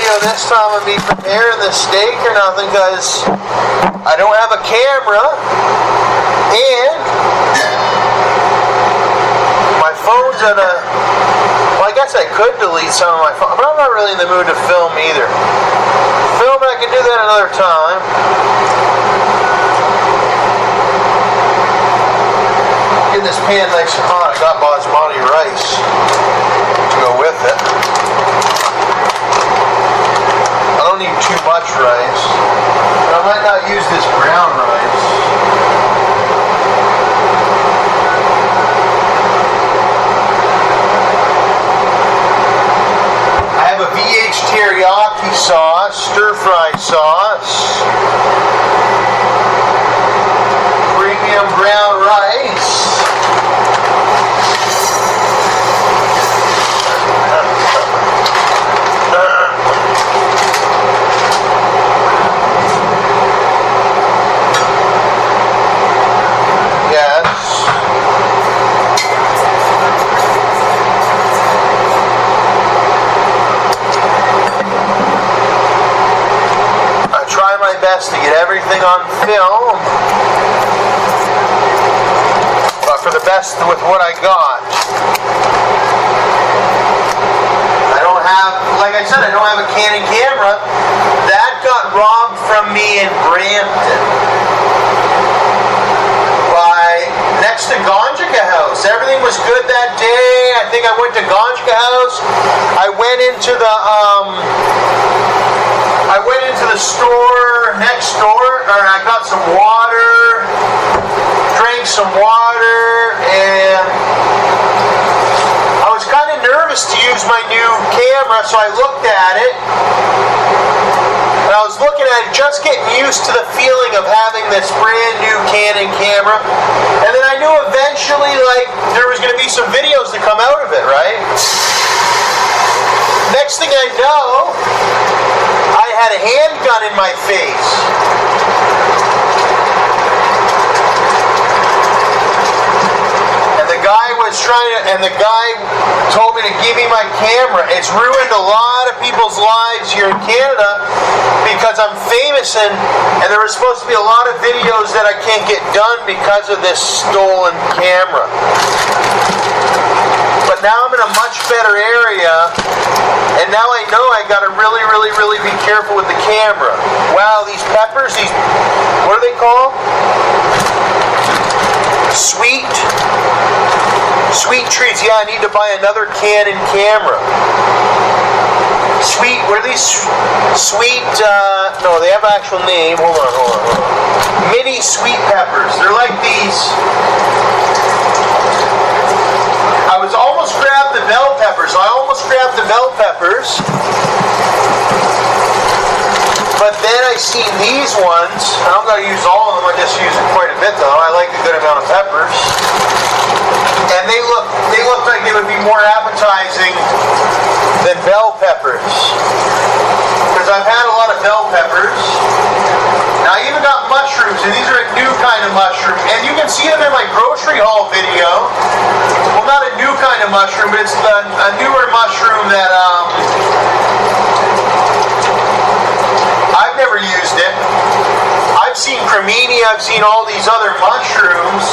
video this time of me preparing the steak or nothing, because I don't have a camera, and my phone's at a... Well, I guess I could delete some of my phone, but I'm not really in the mood to film either. Film, I can do that another time. Get this pan nice and hot. I got basmati rice to go with it. I don't need too much rice. But I might not use this brown rice. I have a VH teriyaki sauce, stir-fry sauce, premium brown rice. Best to get everything on film, but for the best with what I got. I don't have, like I said, I don't have a Canon camera. That got robbed from me in Brampton by next to Gonjica House. Everything was good that day. I think I went to Gonjica House. I went into the store next door, or I got some water, drank some water, and I was kind of nervous to use my new camera, so I looked at it, and I was looking at it, just getting used to the feeling of having this brand new Canon camera, and then I knew eventually, like, there was going to be some videos that come out of it, right? Next thing I know, I had a handgun in my face. And the guy told me to give me my camera. It's ruined a lot of people's lives here in Canada because I'm famous, and there were supposed to be a lot of videos that I can't get done because of this stolen camera. But now I'm in a much better area, and now I know I gotta really, really, really be careful with the camera. Wow, these peppers, what are they called? Sweet treats. Yeah, I need to buy another Canon camera. What are these? No, they have an actual name. Hold on. Mini sweet peppers. They're like these. I was almost grabbed the bell peppers. But then I seen these ones. I don't gotta use all of them. I just use it quite a bit though. I like a good amount of peppers. And they look like they would be more appetizing than bell peppers. Because I've had a lot of bell peppers. Now I even got mushrooms, and these are a new kind of mushroom. And you can see them in my grocery haul video. Well, not a new kind of mushroom, but it's a newer mushroom that I've never used it. I've seen cremini, I've seen all these other mushrooms.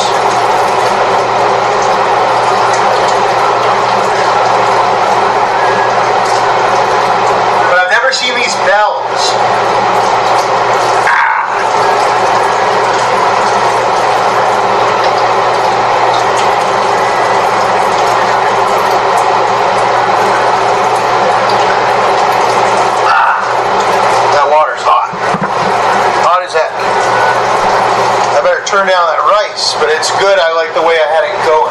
But I've never seen these bells. Turn down that rice, but it's good. I like the way I had it going.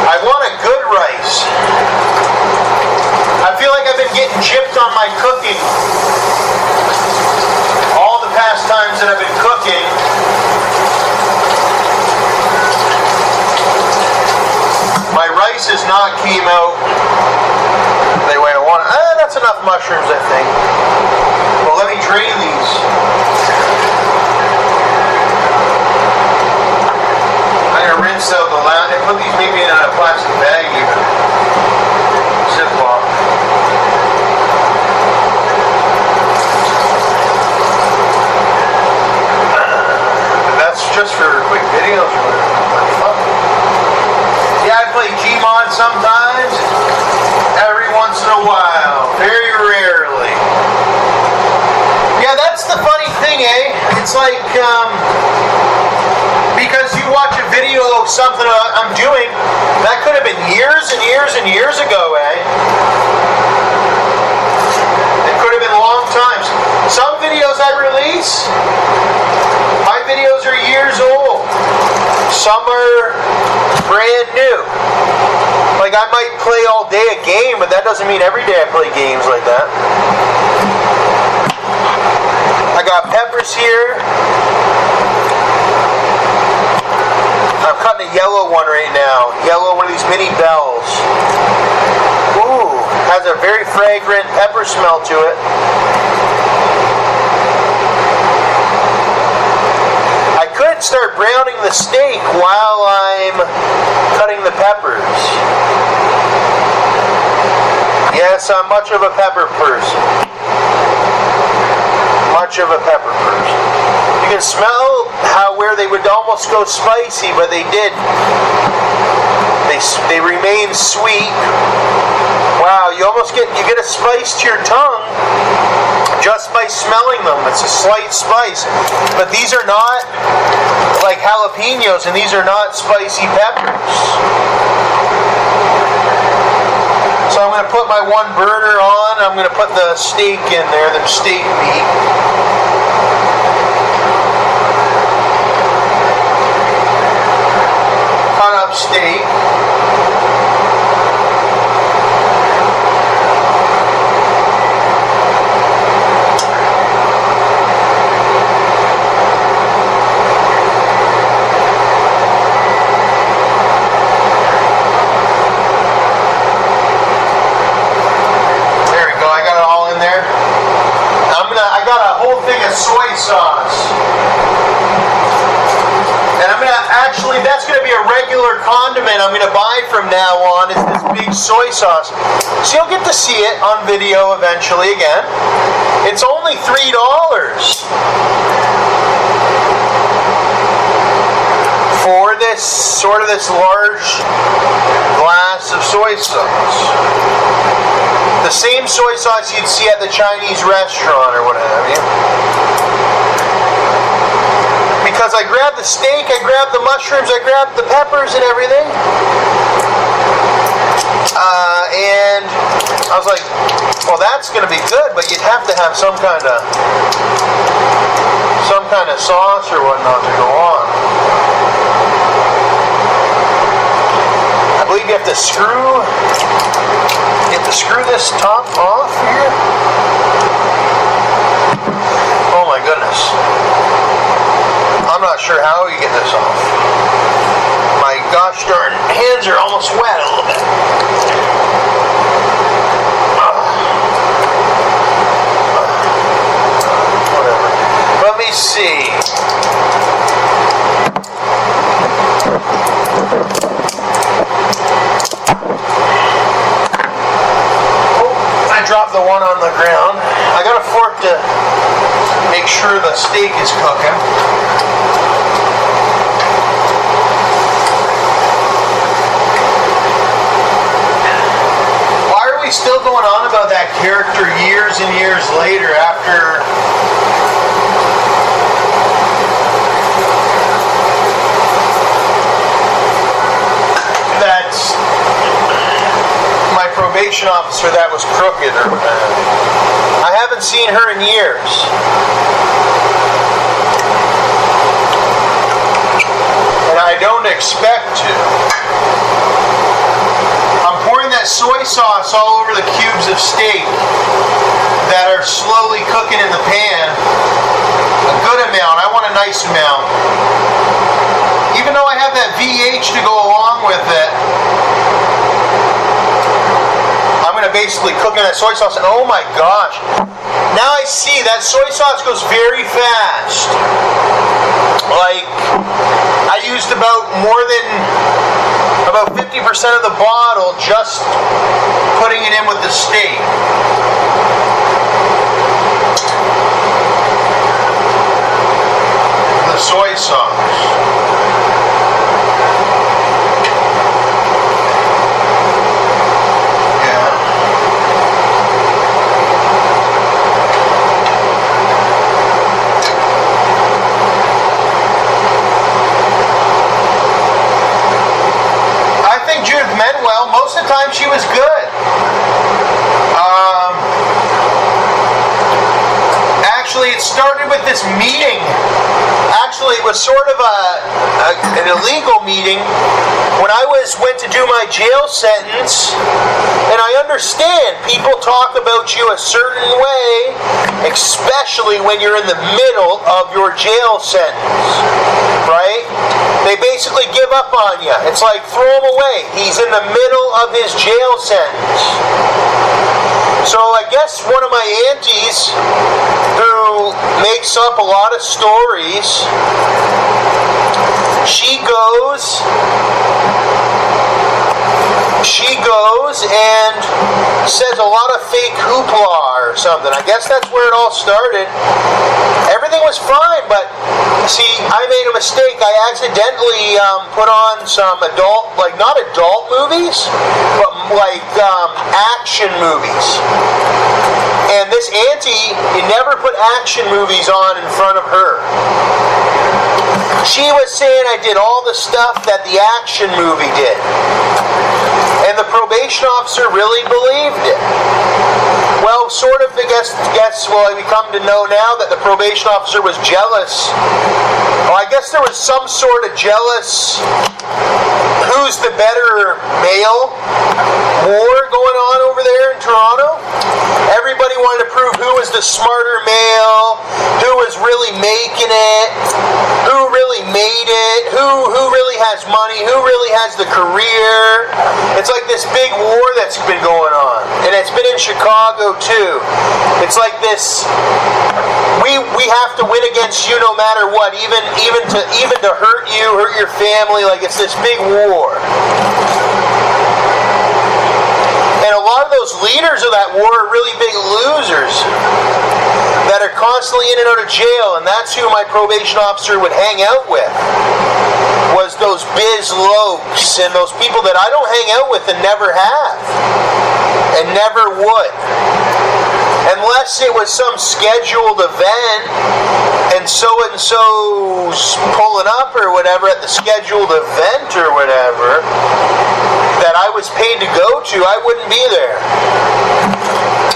I want a good rice. I feel like I've been getting gypped on my cooking. All the past times that I've been cooking, my rice has not came out the way I want it. That's enough mushrooms, I think. Well, let me drain these. Rinse out the land and put these maybe in a plastic bag even. Ziploc. I play Gmod sometimes, every once in a while, very rarely. Yeah, that's the funny thing, eh? It's like, because you watch a video of something I'm doing, that could have been years and years and years ago, eh? It could have been long times. Some videos I release, my videos are years old. Some are brand new. Like, I might play all day a game, but that doesn't mean every day I play games like that. I got peppers here. I'm cutting a yellow one right now. Yellow, one of these mini bells. Ooh, has a very fragrant pepper smell to it. I could start browning the steak while I'm cutting the peppers. Yes, I'm much of a pepper person. Much of a pepper person. You can smell where they would almost go spicy, but they didn't. They remain sweet. Wow, you get a spice to your tongue just by smelling them. It's a slight spice. But these are not like jalapenos, and these are not spicy peppers. So I'm going to put my one burner on. I'm going to put the steak in there, the steak meat. Cut up steak. Soy sauce. And I'm gonna that's gonna be a regular condiment I'm gonna buy from now on, is this big soy sauce. So you'll get to see it on video eventually again. It's only $3 for this large glass of soy sauce. The same soy sauce you'd see at the Chinese restaurant or what have you. Because I grabbed the steak, I grabbed the mushrooms, I grabbed the peppers and everything. And I was like, well, that's going to be good, but you'd have to have some kind of sauce or whatnot to go on. I believe you have to screw this top off here. Oh my goodness. I'm not sure how you get this off. My gosh darn hands are almost wet a little bit. Whatever. Let me see. Drop the one on the ground. I got a fork to make sure the steak is cooking. Why are we still going on about that character years and years later after probation officer that was crooked or whatever? I haven't seen her in years. And I don't expect to. I'm pouring that soy sauce all over the cubes of steak that are slowly cooking in the pan. A good amount. I want a nice amount. Even though I have that VH to go along with it, basically cooking that soy sauce, and oh my gosh, now I see that soy sauce goes very fast. Like, I used about 50% of the bottle just putting it in with the steak. The soy sauce. meant well. Most of the time she was good. Actually, it started with this meeting. Actually, it was sort of an illegal meeting when I went to do my jail sentence. And I understand people talk about you a certain way, especially when you're in the middle of your jail sentence, right? They basically give up on you. It's like, throw him away. He's in the middle of his jail sentence. So I guess one of my aunties, who makes up a lot of stories, she goes and says a lot of fake hoopla or something. I guess that's where it all started. Everything was fine, but see, I made a mistake. I accidentally put on some adult, like not adult movies, but like action movies. And this auntie, you never put action movies on in front of her. She was saying I did all the stuff that the action movie did. And the probation officer really believed it. Well, sort of, I guess, well, we come to know now that the probation officer was jealous. Well, I guess there was some sort of jealous, who's the better male war going on over there in Toronto. Everybody wanted to prove who was the smarter male, who was really making it, who really made it, who really has money, who really has the career. It's like this big war that's been going on. And it's been in Chicago too. It's like this, we have to win against you no matter what, even to hurt you, hurt your family, like it's this big war. And a lot of those leaders of that war are really big losers that are constantly in and out of jail, and that's who my probation officer would hang out with, was those biz lokes and those people that I don't hang out with and never have and never would, unless it was some scheduled event and so-and-so's pulling up or whatever at the scheduled event or whatever that I was paid to go to. I wouldn't be there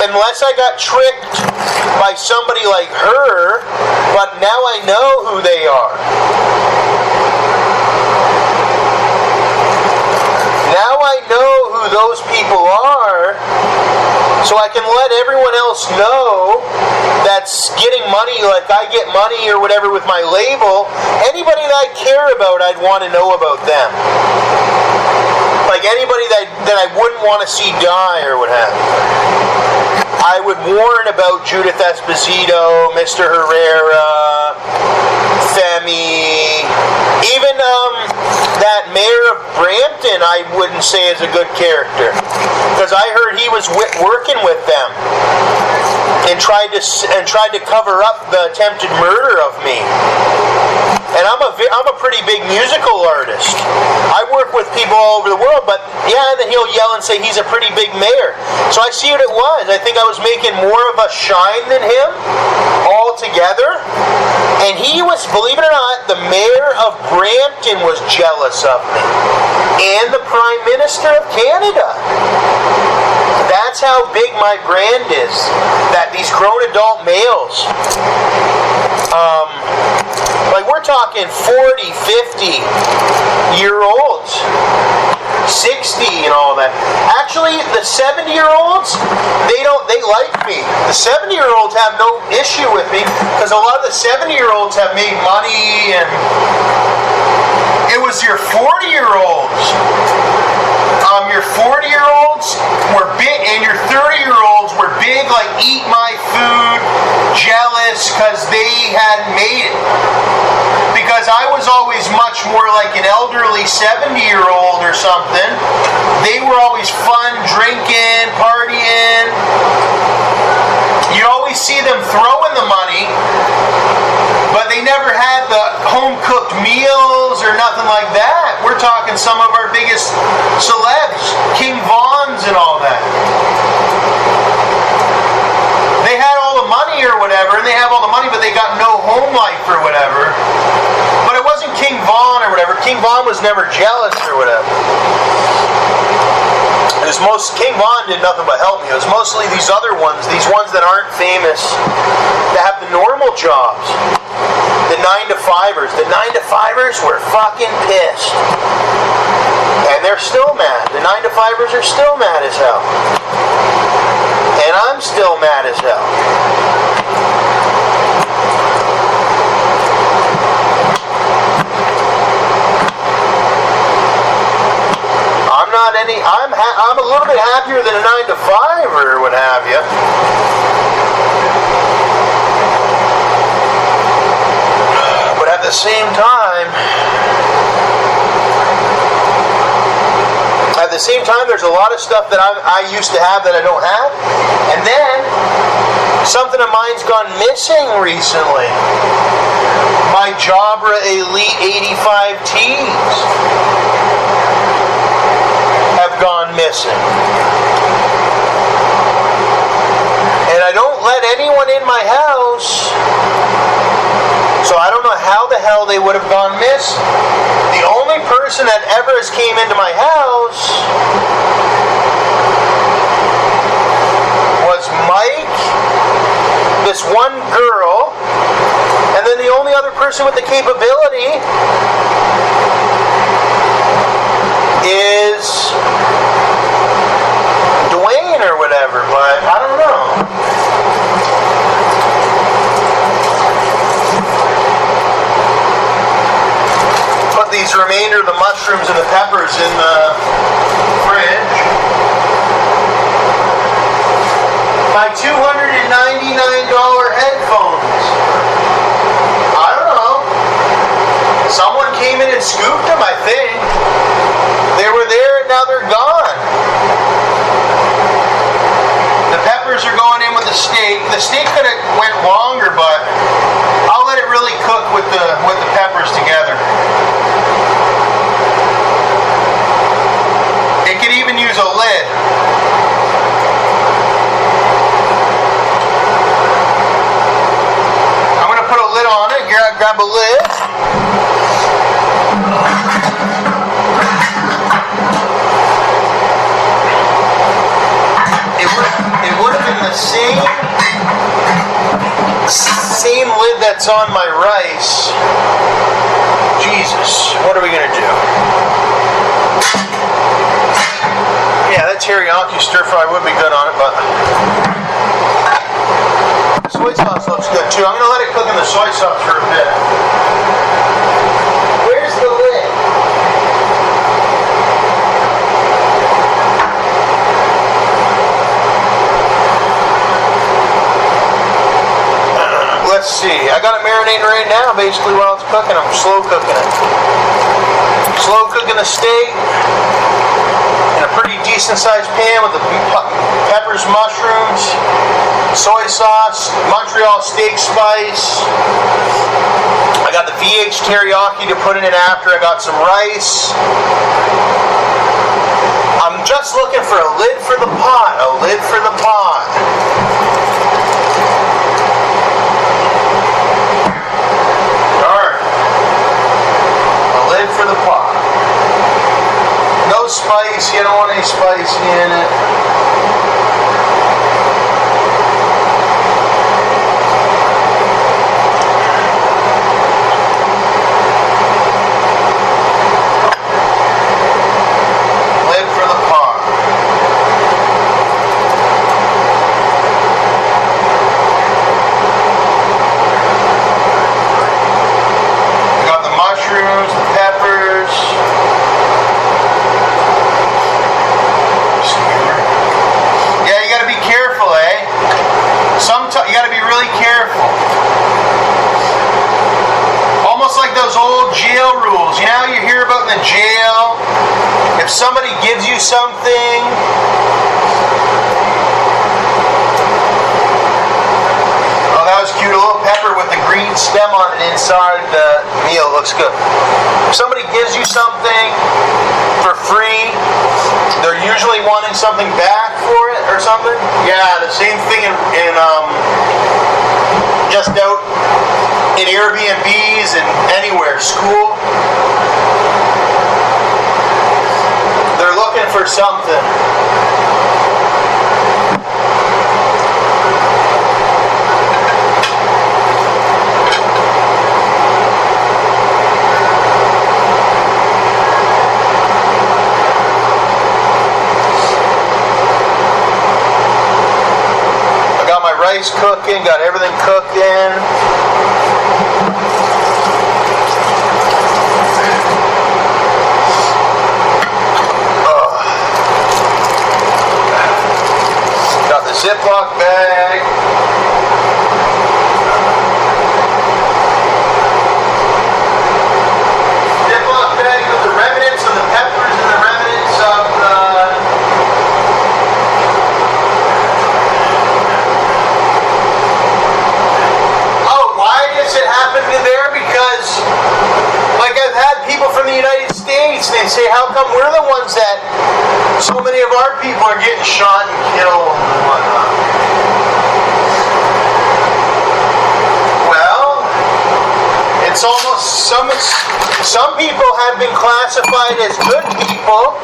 unless I got tricked by somebody like her, but now I know who they are. Now I know who those people are, so I can let everyone else know that's getting money, like I get money or whatever with my label. Anybody that I care about, I'd want to know about them. Like anybody that I wouldn't want to see die or what have you. I would warn about Judith Esposito, Mr. Herrera, Femi, even that mayor of Brampton I wouldn't say is a good character. Because I heard he was working with them and tried to cover up the attempted murder of me. And I'm a pretty big musical artist. I work with people all over the world, but yeah, and then he'll yell and say he's a pretty big mayor. So I see what it was. I think I was making more of a shine than him altogether. And he was, believe it or not, the mayor of Brampton was jealous of me. And the Prime Minister of Canada. That's how big my brand is. That these grown adult males, like we're talking 40, 50-year-olds, 60 and all that. Actually, the 70-year-olds, they like me. The 70-year-olds have no issue with me because a lot of the 70-year-olds have made money, and it was your 40-year-olds. Your 40-year-olds were big, and your 30-year-olds were big, like eat my food, jealous because they hadn't made it. Because I was always much more like an elderly 70-year-old or something. They were always fun, drinking, partying. You always see them throwing the money, but they never had the home-cooked meals or nothing like that. We're talking some of our biggest celebs, King Vons and all that. They had all the money or whatever, and they have all the money, but they got no home life or whatever. But it wasn't King Von or whatever. King Von was never jealous or whatever. King Von did nothing but help me. It was mostly these other ones, these ones that aren't famous, that have the normal jobs. The 9-to-5ers. The 9-to-5ers were fucking pissed. And they're still mad. The 9-to-5ers are still mad as hell. And I'm still mad as hell. I'm a little bit happier than a 9-to-5er or what have you. But at the same time, there's a lot of stuff that I used to have that I don't have. And then something of mine's gone missing recently. My Jabra Elite 85Ts have gone missing. And I don't let anyone in my house, so I don't know how the hell they would have gone missing. The only person that ever has came into my house was Mike, this one girl, and then the only other person with the capability is Dwayne or whatever, but I don't know. Put these remainder of the mushrooms and the peppers in the fridge. My $299 headphones. I don't know. Someone came in and scooped them, I think. They were there and now they're gone. The peppers are going in with the steak. The steak could have went longer, but I'll let it really cook with the peppers together. It could even use a lid. I'm going to put a lid on it. Grab a lid. It would have been the same lid that's on my rice. Jesus, what are we going to do? Yeah, that teriyaki stir fry would be good on it, but soy sauce looks good too. I'm going to let it cook in the soy sauce for a bit. Where's the lid? Let's see. I got it marinating right now, basically while it's cooking. I'm slow cooking it. Slow cooking the steak in a pretty decent sized pan with the peppers, mushrooms, soy sauce, Montreal steak spice. I got the VH teriyaki to put in it after. I got some rice. I'm just looking for a lid for the pot. A lid for the pot. For the pot. No spice, you don't want any spice in it. Lid for the pot. We got the mushrooms, the peppers. Yeah, you gotta be careful, eh? Sometimes you gotta be really careful. Almost like those old jail rules. You know how you hear about in the jail? If somebody gives you something, oh, that was cute. A little pepper with the green stem on it inside the meal. Looks good. If somebody gives you something for free, they're usually wanting something back for it or something. Yeah, the same thing in just out in Airbnbs and anywhere, school. They're looking for or something. I got my rice cooking, got everything cooking. Ziploc bag. Ziploc bag with the remnants of the peppers and the remnants of the... Oh, why does it happen to there? Because, like, I've had people from the United States, they say, how come we're the ones that so many of our people are getting shot and killed and whatnot? Well, it's almost some people have been classified as good people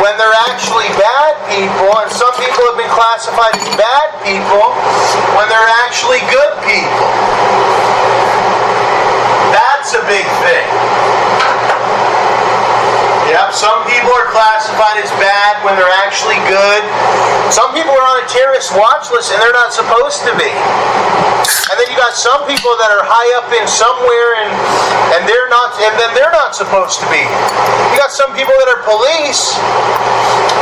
when they're actually bad people, and some people have been classified as bad people when they're actually good people. That's a big thing. Yep, some people are classified as bad when they're actually good. Some people are on a terrorist watch list and they're not supposed to be. And then you got some people that are high up in somewhere and they're not, and then they're not supposed to be. You got some people that are police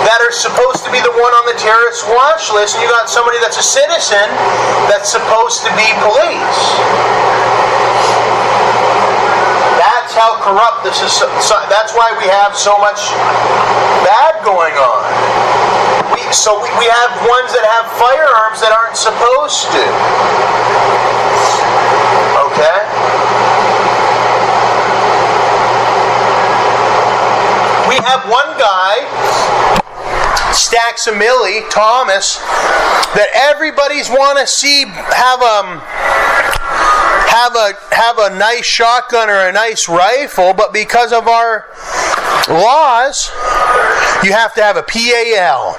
that are supposed to be the one on the terrorist watch list, and you got somebody that's a citizen that's supposed to be police. How corrupt this is. That's why we have so much bad going on. We have ones that have firearms that aren't supposed to. Okay? We have one guy, StacksAMilli, Thomas, that everybody's want to see have a nice shotgun or a nice rifle, but because of our laws, you have to have a PAL.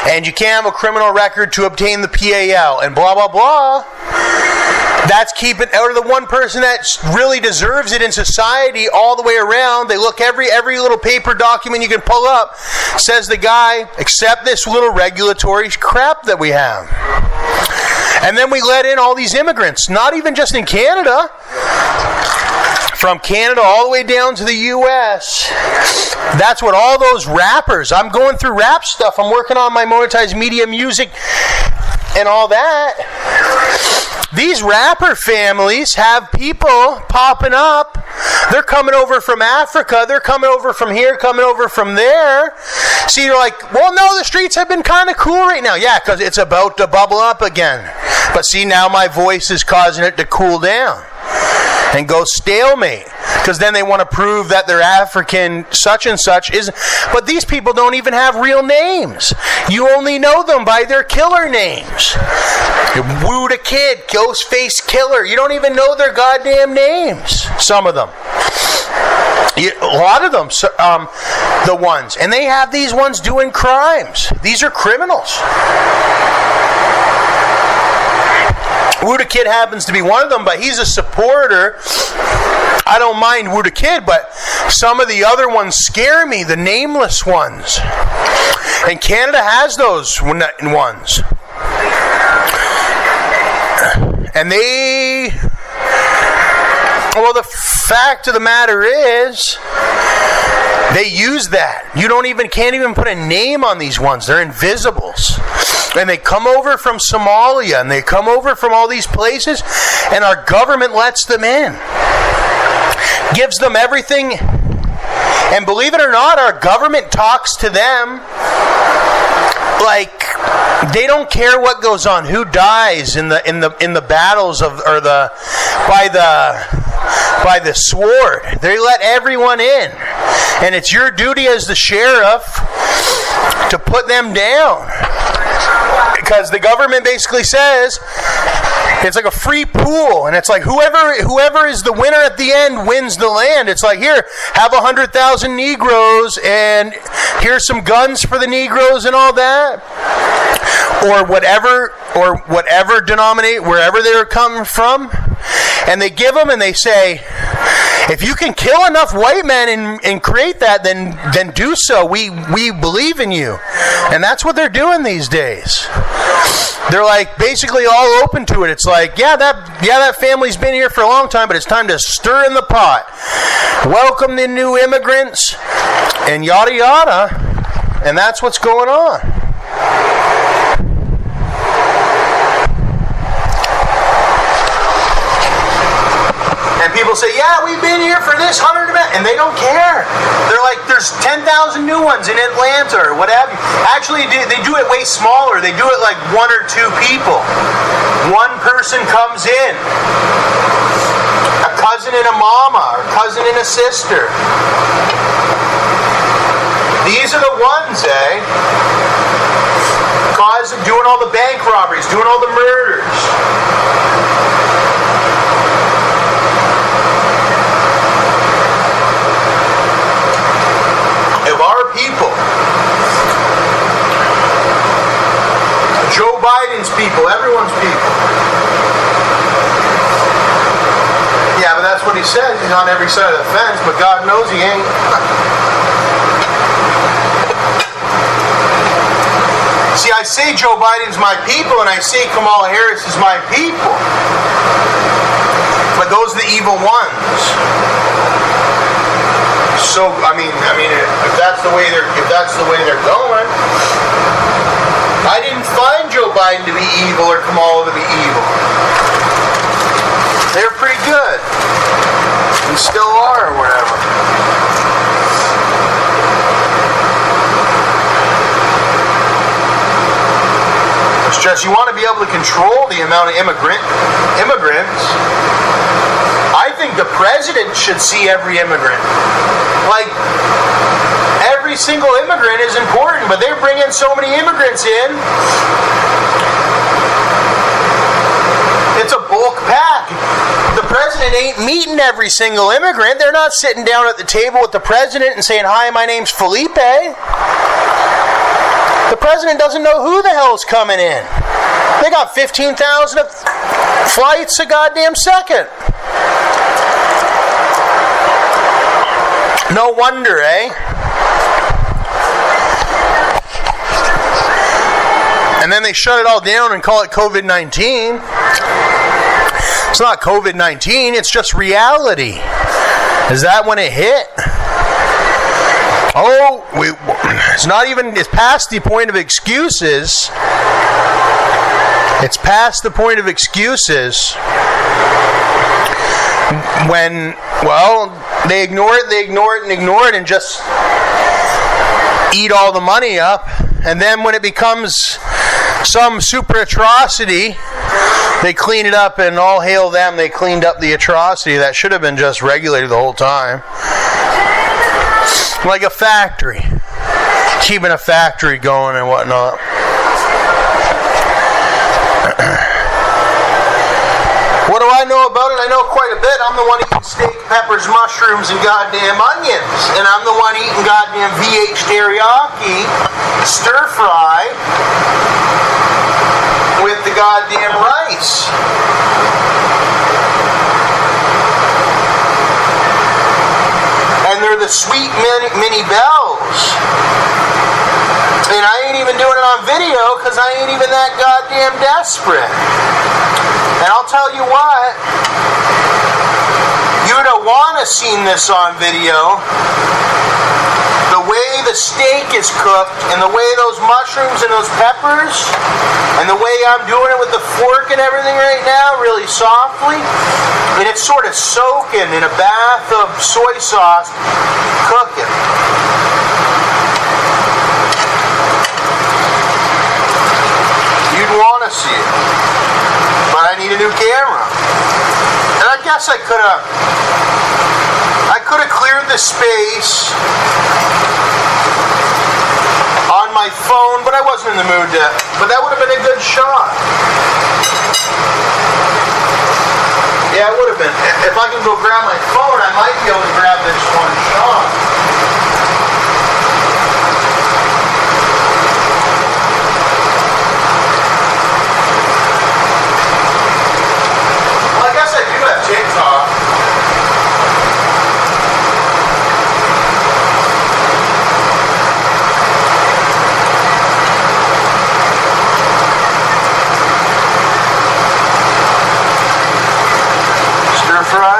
And you can't have a criminal record to obtain the PAL, and blah, blah, blah. That's keeping, or the one person that really deserves it in society all the way around. They look every little paper document you can pull up, says the guy, accept this little regulatory crap that we have. And then we let in all these immigrants, not even just in Canada, from Canada all the way down to the U.S. That's what all those rappers, I'm going through rap stuff, I'm working on my monetized media music and all that. These rapper families have people popping up. They're coming over from Africa. They're coming over from here, coming over from there. See, you're like, well, no, the streets have been kind of cool right now. Yeah, because it's about to bubble up again. But see, now my voice is causing it to cool down and go stalemate. Because then they want to prove that they're African such and such. But these people don't even have real names. You only know them by their killer names. Woo the Kid, Ghostface Killer. You don't even know their goddamn names. Some of them. A lot of them, the ones. And they have these ones doing crimes. These are criminals. Woo the Kid happens to be one of them, but he's a supporter. I don't mind Woo the Kid, but some of the other ones scare me, the nameless ones. And Canada has those ones. And well, the fact of the matter is, they use that. Can't even put a name on these ones. They're invisibles. And they come over from Somalia, and they come over from all these places, and our government lets them in. Gives them everything. And believe it or not, our government talks to them like they don't care what goes on, who dies in the battles of by the sword. They let everyone in. And it's your duty as the sheriff to put them down. Because the government basically says it's like a free pool, and it's like whoever is the winner at the end wins the land. It's like, here, have 100,000 Negroes, and here's some guns for the Negroes and all that, or whatever denominate wherever they're coming from, and they give them, and they say, if you can kill enough white men and create that, then do so. We believe in you. And that's what they're doing these days. They're like basically all open to it. It's like, that family's been here for a long time, but it's time to stir in the pot. Welcome the new immigrants and yada yada. And that's what's going on. People say, yeah, we've been here for this 100 minutes, and they don't care. They're like, there's 10,000 new ones in Atlanta or what have you. Actually, they do it way smaller. They do it like 1 or 2 people. One person comes in. A cousin and a mama, or cousin and a sister. These are the ones, cause of doing all the bank robberies, doing all the murders. People. Joe Biden's people, everyone's people. Yeah, but that's what he says. He's on every side of the fence, but God knows he ain't. See, I say Joe Biden's my people, and I say Kamala Harris is my people. But those are the evil ones. So I mean, if that's the way they're going, I didn't find Joe Biden to be evil or Kamala to be evil. They're pretty good, and still are, or whatever. It's just you want to be able to control the amount of immigrants. I think the president should see every immigrant. Like, every single immigrant is important, but they're bringing so many immigrants in. It's a bulk pack. The president ain't meeting every single immigrant. They're not sitting down at the table with the president and saying, hi, my name's Felipe. The president doesn't know who the hell's coming in. They got 15,000 flights a goddamn second. No wonder, And then they shut it all down and call it COVID-19. It's not COVID-19, it's just reality. Is that when it hit? It's past the point of excuses. It's past the point of excuses when, they ignore it, and just eat all the money up. And then when it becomes some super atrocity, they clean it up, and all hail them. They cleaned up the atrocity that should have been just regulated the whole time. Like a factory. Keeping a factory going and whatnot. What do I know about it? I know quite a bit. I'm the one eating steak, peppers, mushrooms, and goddamn onions. And I'm the one eating goddamn VH teriyaki, stir fry, with the goddamn rice. And they're the sweet mini bells. And I ain't even doing it on video because I ain't even that goddamn desperate. And I'll tell you what, you'd have want to seen this on video. The way the steak is cooked, and the way those mushrooms and those peppers, and the way I'm doing it with the fork and everything right now, really softly, and it's sort of soaking in a bath of soy sauce, cooking. You'd want to see it. But I need a new camera. And I guess I could have cleared the space on my phone, but I wasn't in the mood to, but that would have been a good shot. Yeah, it would have been. If I can go grab my phone, I might be able to grab this one shot. Well, I guess I do have TikTok. Fry.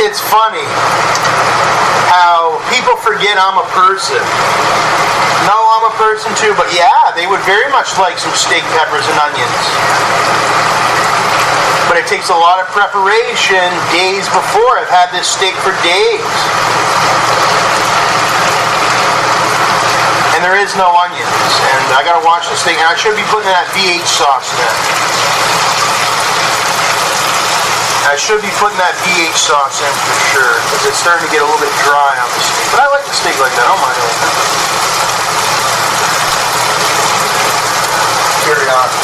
It's funny how people forget I'm a person. No, I'm a person too, but yeah, they would very much like some steak, peppers, and onions. But it takes a lot of preparation days before. I've had this steak for days. And there is no onions. And I gotta watch this thing. And I should be putting that VH sauce in. I should be putting that VH sauce in for sure, because it's starting to get a little bit dry on the steak. But I like the steak like that. I don't mind it like that. Teriyaki.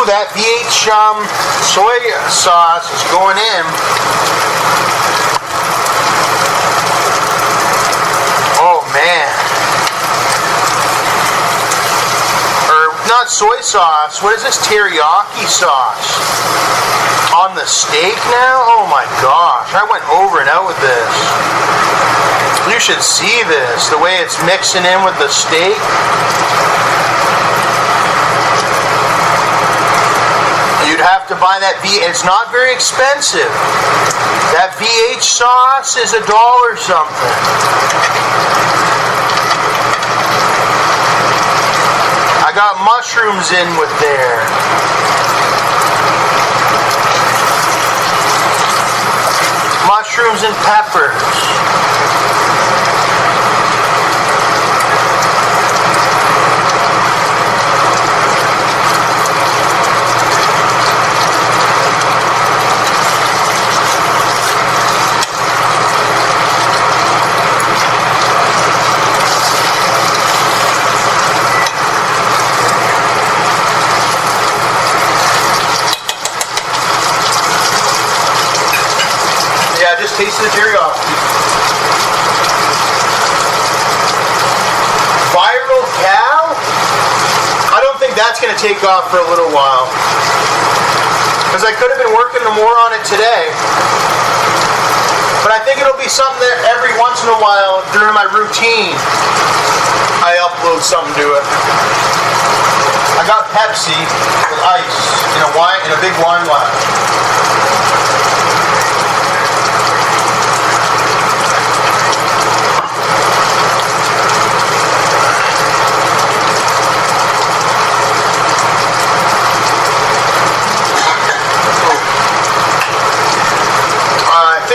That VH soy sauce is going in. Oh man. Or not soy sauce, what is this? Teriyaki sauce on the steak now? Oh my gosh, I went over and out with this. You should see this, the way it's mixing in with the steak. You'd have to buy that it's not very expensive. That VH sauce is $1 something. I got mushrooms in with there. Mushrooms and peppers. Just taste the teriyaki. Viral cow? I don't think that's going to take off for a little while. Because I could have been working more on it today. But I think it'll be something that every once in a while during my routine, I upload something to it. I got Pepsi with ice in a big wine glass.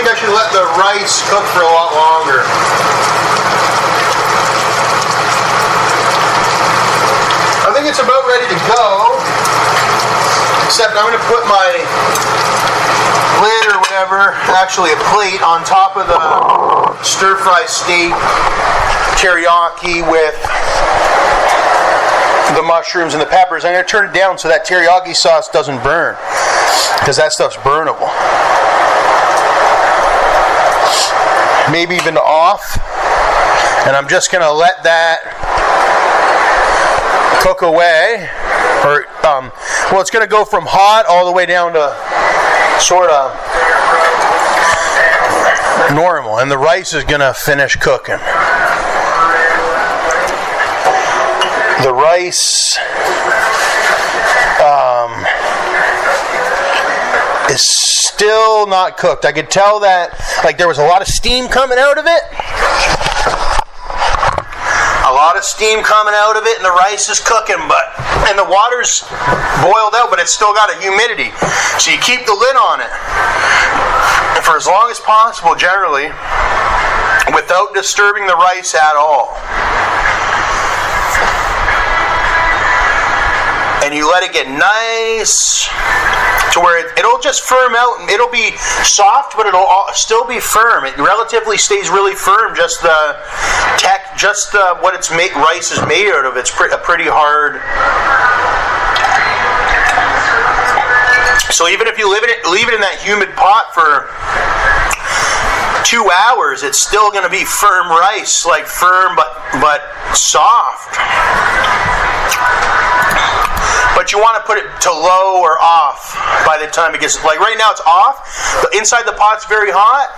I should let the rice cook for a lot longer. I think it's about ready to go. Except I'm going to put my lid or whatever, actually a plate, on top of the stir-fry steak teriyaki with the mushrooms and the peppers. I'm going to turn it down so that teriyaki sauce doesn't burn, because that stuff's burnable. Maybe even off. And I'm just going to let that cook away. Or, well, it's going to go from hot all the way down to sort of normal. And the rice is going to finish cooking. The rice is still not cooked. I could tell that, like, there was a lot of steam coming out of it. A lot of steam coming out of it, and the rice is cooking, and the water's boiled out, but it's still got a humidity. So you keep the lid on it, and for as long as possible, generally, without disturbing the rice at all. And you let it get nice to where it'll just firm out, and it'll be soft, but it'll still be firm. It relatively stays really firm. Just what it's rice is made out of. It's a pretty hard. So even if you leave it in that humid pot for 2 hours, it's still going to be firm rice, like firm but soft. But you want to put it to low or off by the time it gets, like right now it's off. The inside the pot's very hot,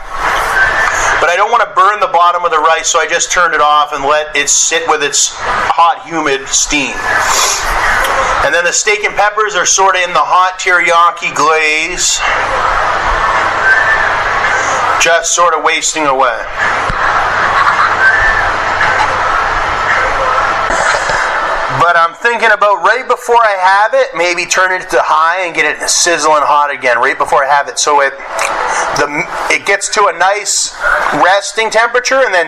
but I don't want to burn the bottom of the rice, so I just turned it off and let it sit with its hot, humid steam. And then the steak and peppers are sort of in the hot teriyaki glaze, just sort of wasting away. But I'm thinking about right before I have it, maybe turn it to high and get it sizzling hot again right before I have it, so it gets to a nice resting temperature, and then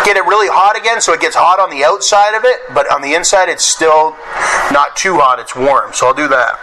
get it really hot again, so it gets hot on the outside of it, but on the inside it's still not too hot, it's warm. So I'll do that.